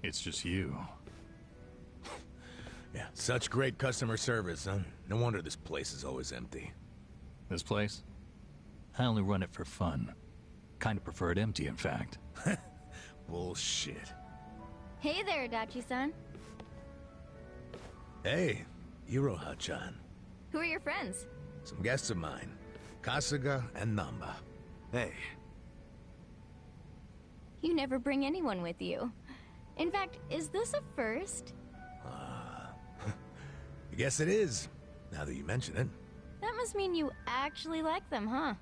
It's just you. Yeah, such great customer service, huh? No wonder this place is always empty. This place? I only run it for fun. Kinda prefer it empty, in fact. Bullshit. Hey there, Dachi-san. Hey, Iroha-chan. Who are your friends? Some guests of mine. Kasuga and Namba. Hey. You never bring anyone with you. In fact, is this a first? I guess it is, now that you mention it. That must mean you actually like them, huh?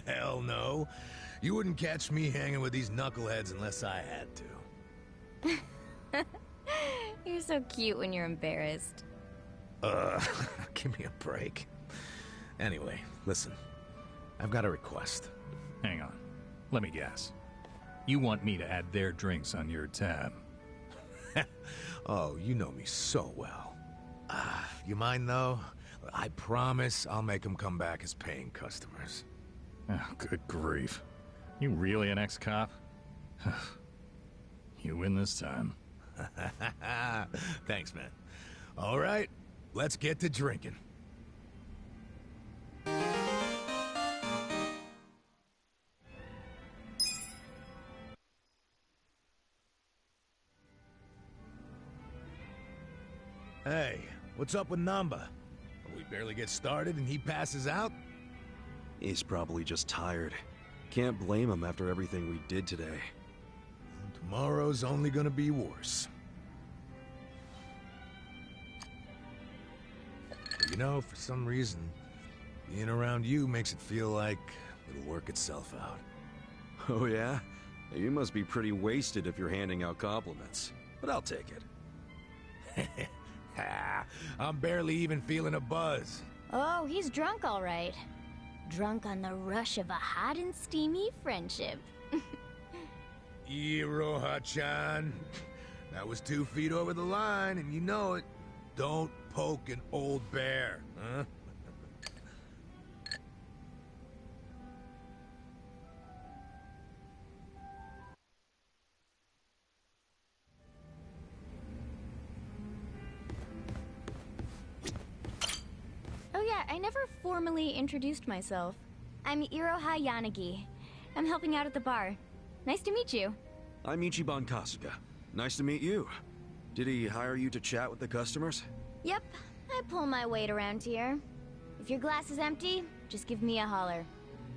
Hell no. You wouldn't catch me hanging with these knuckleheads unless I had to. You're so cute when you're embarrassed. Give me a break. Anyway, listen. I've got a request. Hang on. Let me guess. You want me to add their drinks on your tab? Oh, you know me so well. You mind though? I promise I'll make them come back as paying customers. Oh, good grief. You really an ex-cop? You win this time. Thanks, man. All right, let's get to drinking. Hey, what's up with Namba? We barely get started and he passes out? He's probably just tired. Can't blame him after everything we did today. Tomorrow's only gonna be worse. But you know, for some reason, being around you makes it feel like it'll work itself out. Oh yeah? You must be pretty wasted if you're handing out compliments. But I'll take it. I'm barely even feeling a buzz. Oh, he's drunk all right. Drunk on the rush of a hot and steamy friendship. Iroha-chan. That was 2 feet over the line, and you know it. Don't poke an old bear, huh? Oh yeah, I never formally introduced myself. I'm Iroha Yanagi. I'm helping out at the bar. Nice to meet you. I'm Ichiban Kasuga. Nice to meet you. Did he hire you to chat with the customers? Yep, I pull my weight around here. If your glass is empty, just give me a holler.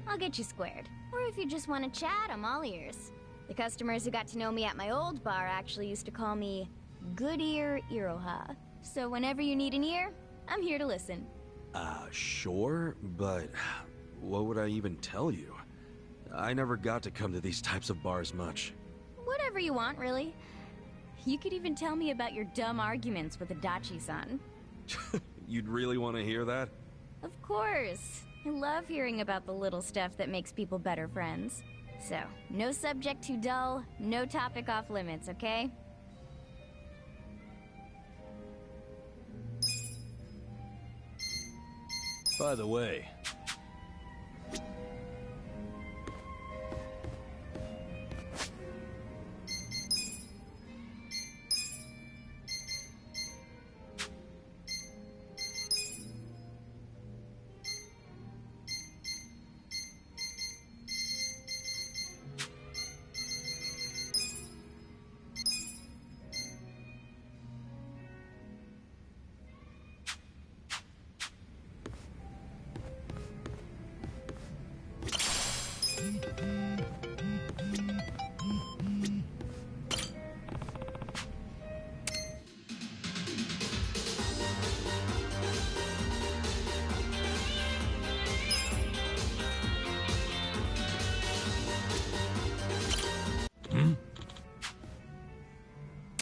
I'll get you squared. Or if you just want to chat, I'm all ears. The customers who got to know me at my old bar actually used to call me Good Ear Iroha. So whenever you need an ear, I'm here to listen. Sure, but what would I even tell you? I never got to come to these types of bars much. Whatever you want, really. You could even tell me about your dumb arguments with Adachi-san. You'd really want to hear that? Of course. I love hearing about the little stuff that makes people better friends. So, no subject too dull, no topic off limits, okay? By the way,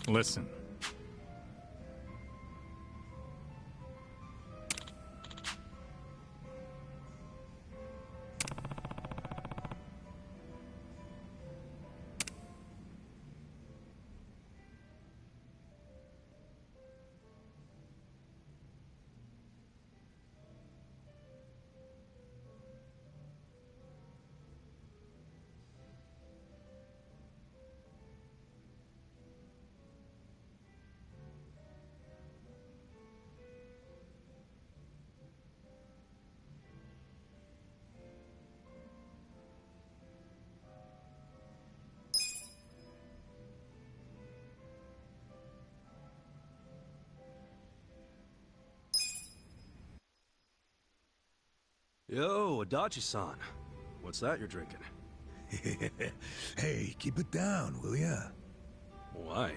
listen. Yo, Adachi-san. What's that you're drinking? Hey, keep it down, will ya? Why?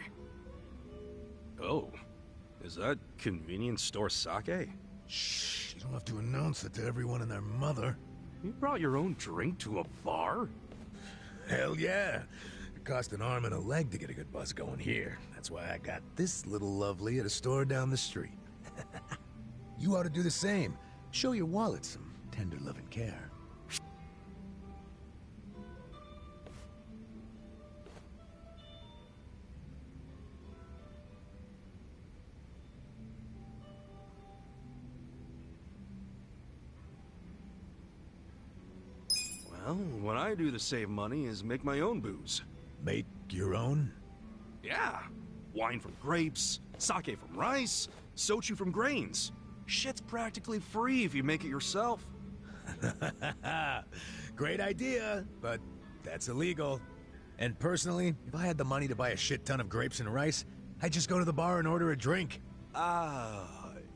Oh, is that convenience store sake? Shh, you don't have to announce it to everyone and their mother. You brought your own drink to a bar? Hell yeah. It cost an arm and a leg to get a good buzz going here. That's why I got this little lovely at a store down the street. You ought to do the same. Show your wallet some tender love and care. Well, what I do to save money is make my own booze. Make your own? Yeah. Wine from grapes, sake from rice, sochu from grains. Shit's practically free if you make it yourself. Great idea, but that's illegal. And personally, if I had the money to buy a shit ton of grapes and rice, I'd just go to the bar and order a drink.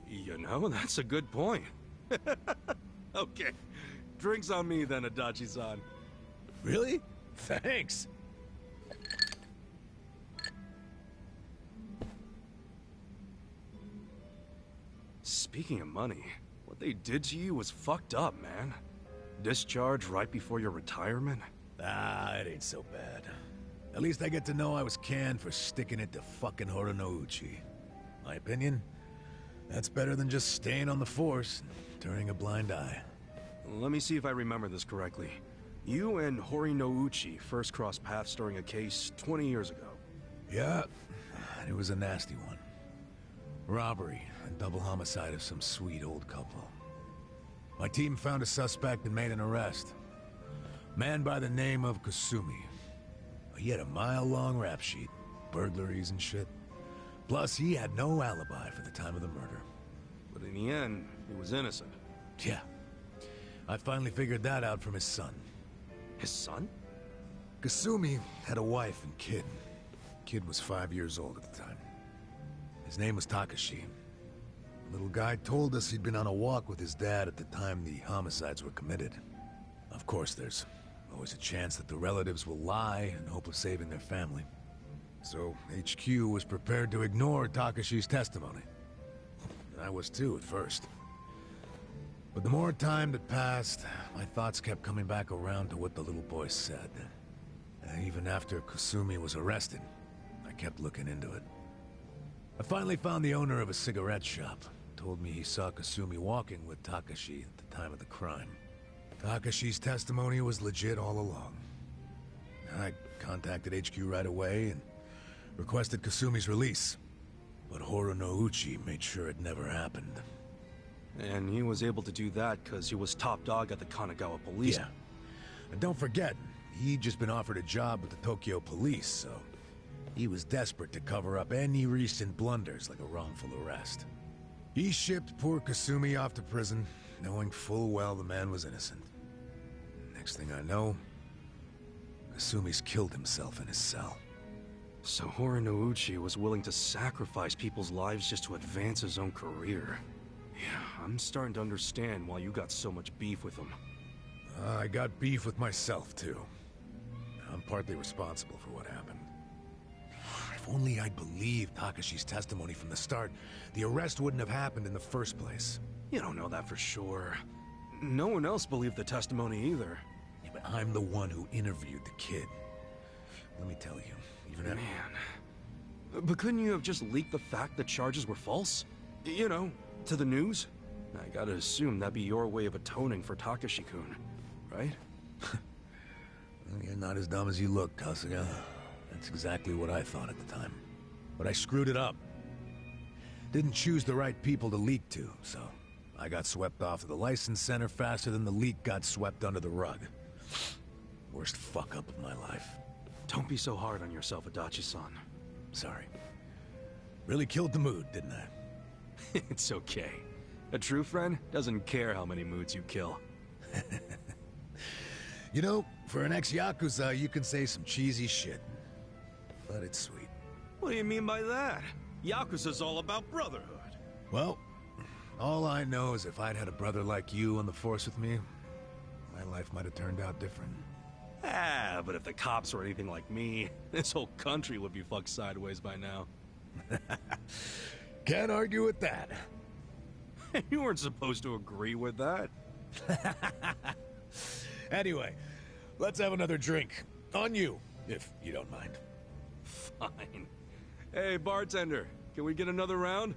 You know, that's a good point. Okay. Drinks on me then, Adachi-san. Really? Thanks. Speaking of money, what they did to you was fucked up, man. Discharge right before your retirement? It ain't so bad. At least I get to know I was canned for sticking it to fucking Horonouchi. My opinion? That's better than just staying on the force and turning a blind eye. Let me see if I remember this correctly. You and Horinouchi first crossed paths during a case 20 years ago. Yeah, it was a nasty one. Robbery and double homicide of some sweet old couple. My team found a suspect and made an arrest. Man by the name of Kasumi. He had a mile-long rap sheet, burglaries and shit. Plus, he had no alibi for the time of the murder. But in the end, he was innocent. Yeah. I finally figured that out from his son. His son? Kasumi had a wife and kid. Kid was 5 years old at the time. His name was Takashi. The little guy told us he'd been on a walk with his dad at the time the homicides were committed. Of course, there's always a chance that the relatives will lie in hope of saving their family. So HQ was prepared to ignore Takashi's testimony. I was too at first. But the more time that passed, my thoughts kept coming back around to what the little boy said. Even after Kasumi was arrested, I kept looking into it. I finally found the owner of a cigarette shop. Told me he saw Kasumi walking with Takashi at the time of the crime. Takashi's testimony was legit all along. I contacted HQ right away and requested Kasumi's release. But Horonouchi made sure it never happened. And he was able to do that because he was top dog at the Kanagawa police. Yeah. And don't forget, he'd just been offered a job with the Tokyo police, so he was desperate to cover up any recent blunders like a wrongful arrest. He shipped poor Kasumi off to prison, knowing full well the man was innocent. Next thing I know, Kasumi's killed himself in his cell. So Horonouchi was willing to sacrifice people's lives just to advance his own career. Yeah, I'm starting to understand why you got so much beef with him. I got beef with myself, too. I'm partly responsible for what happened. If only I'd believed Takashi's testimony from the start, the arrest wouldn't have happened in the first place. You don't know that for sure. No one else believed the testimony either. Yeah, but I'm the one who interviewed the kid. Let me tell you, even after... Man. But couldn't you have just leaked the fact the charges were false? You know, to the news? I gotta assume that'd be your way of atoning for Takashi-kun, right? You're not as dumb as you look, Kasuga. That's exactly what I thought at the time. But I screwed it up. Didn't choose the right people to leak to, so I got swept off to the license center faster than the leak got swept under the rug. Worst fuck-up of my life. Don't be so hard on yourself, Adachi-san. Sorry. Really killed the mood, didn't I? It's okay. A true friend doesn't care how many moods you kill. You know, for an ex-Yakuza, you can say some cheesy shit. But it's sweet. What do you mean by that? Yakuza's all about brotherhood. Well, All I know is if I'd had a brother like you on the force with me, my life might have turned out different. Ah, but if the cops were anything like me, this whole country would be fucked sideways by now. Can't argue with that. You weren't supposed to agree with that. Anyway, let's have another drink. On you, if you don't mind. Fine. Hey, bartender, can we get another round?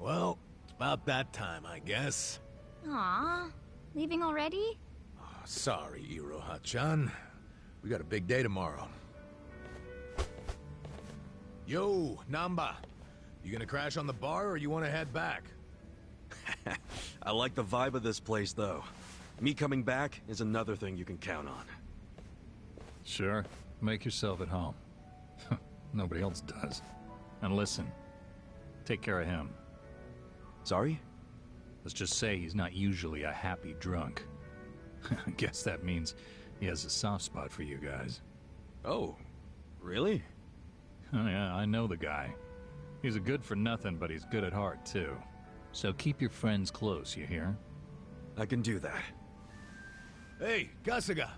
Well, it's about that time, I guess. Aw, leaving already? Sorry, Iroha-chan. We got a big day tomorrow. Yo, Namba. You gonna crash on the bar or you wanna head back? I like the vibe of this place, though. Me coming back is another thing you can count on. Sure. Make yourself at home. Nobody else does. And listen, take care of him. Sorry? Let's just say he's not usually a happy drunk. I guess that means he has a soft spot for you guys. Oh, really? Oh yeah, I know the guy. He's a good for nothing, but he's good at heart, too. So keep your friends close, you hear? I can do that. Hey, Kasuga.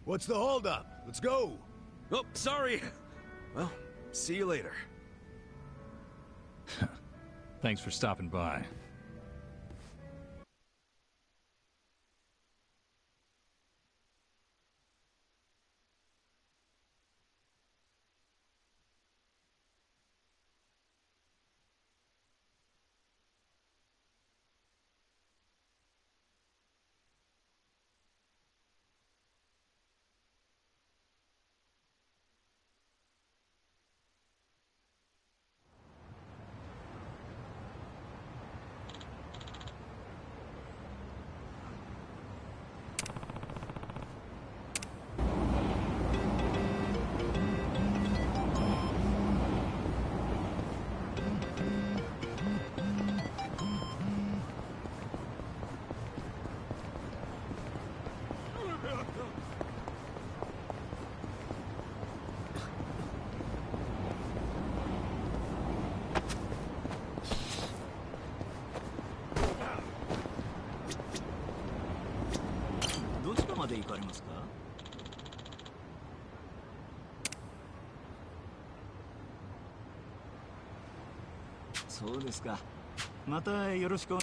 What's the holdup? Let's go. Oh, sorry. Well, see you later. Thanks for stopping by.そうですか。またよろしく。